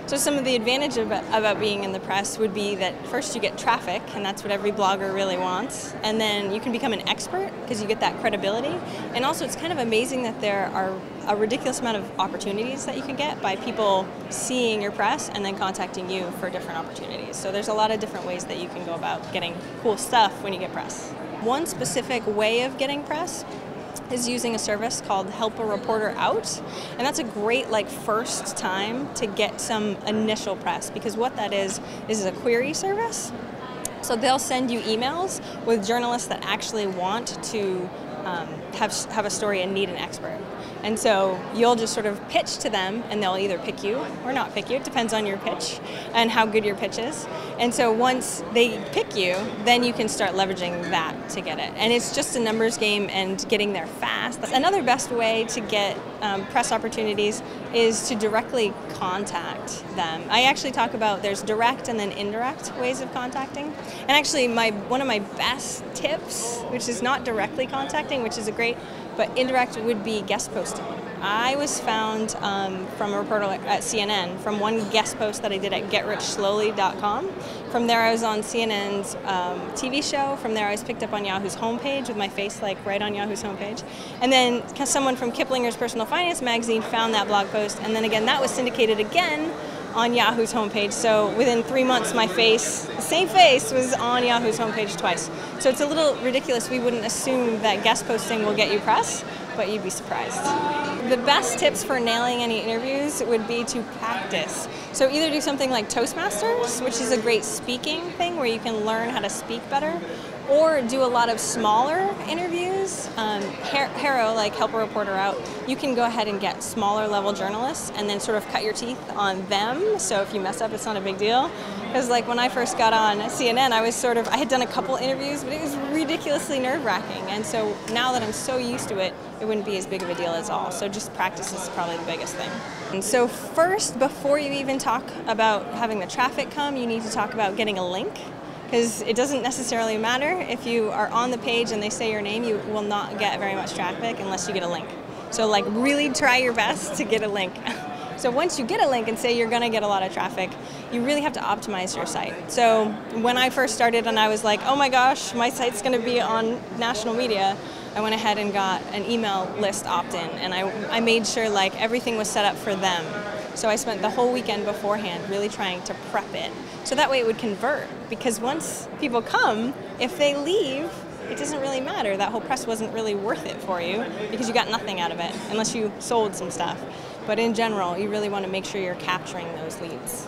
So some of the advantage about being in the press would be that first you get traffic, and that's what every blogger really wants, and then you can become an expert because you get that credibility, and also it's kind of amazing that there are a ridiculous amount of opportunities that you can get by people seeing your press and then contacting you for different opportunities. So there's a lot of different ways that you can go about getting cool stuff when you get press. One specific way of getting press is using a service called Help a Reporter Out, and that's a great first time to get some initial press, because what that is a query service. So they'll send you emails with journalists that actually want to have a story and need an expert. And so you'll just sort of pitch to them, and they'll either pick you or not pick you. It depends on your pitch and how good your pitch is. And so once they pick you, then you can start leveraging that to get it. And it's just a numbers game and getting there fast. Another best way to get press opportunities is to directly contact them. I actually talk about there's direct and then indirect ways of contacting. And actually one of my best tips, which is not directly contacting, which is but indirect would be guest posting. I was found from a reporter at CNN from one guest post that I did at GetRichSlowly.com. From there I was on CNN's TV show. From there I was picked up on Yahoo's homepage with my face right on Yahoo's homepage. And then someone from Kiplinger's Personal Finance magazine found that blog post, and then again that was syndicated again on Yahoo's homepage. So within 3 months my face, the same face, was on Yahoo's homepage twice. So it's a little ridiculous. We wouldn't assume that guest posting will get you press, but you'd be surprised. The best tips for nailing any interviews would be to practice. So either do something like Toastmasters, which is a great speaking thing where you can learn how to speak better, or do a lot of smaller interviews. HARO, like Help a Reporter Out, you can go ahead and get smaller level journalists and then sort of cut your teeth on them, so if you mess up it's not a big deal. Because when I first got on CNN, I had done a couple interviews, but it was ridiculously nerve-wracking, and so now that I'm so used to it, it wouldn't be as big of a deal as all. So just practice is probably the biggest thing. And so first, before you even talk about having the traffic come, you need to talk about getting a link. Because it doesn't necessarily matter if you are on the page and they say your name, you will not get very much traffic unless you get a link. So really try your best to get a link. So once you get a link and say you're going to get a lot of traffic, you really have to optimize your site. So when I first started and I was like, oh my gosh, my site's going to be on national media, I went ahead and got an email list opt-in, and I made sure everything was set up for them. So I spent the whole weekend beforehand really trying to prep it. So that way it would convert, because once people come, if they leave, it doesn't really matter. That whole press wasn't really worth it for you because you got nothing out of it unless you sold some stuff. But in general, you really want to make sure you're capturing those leads.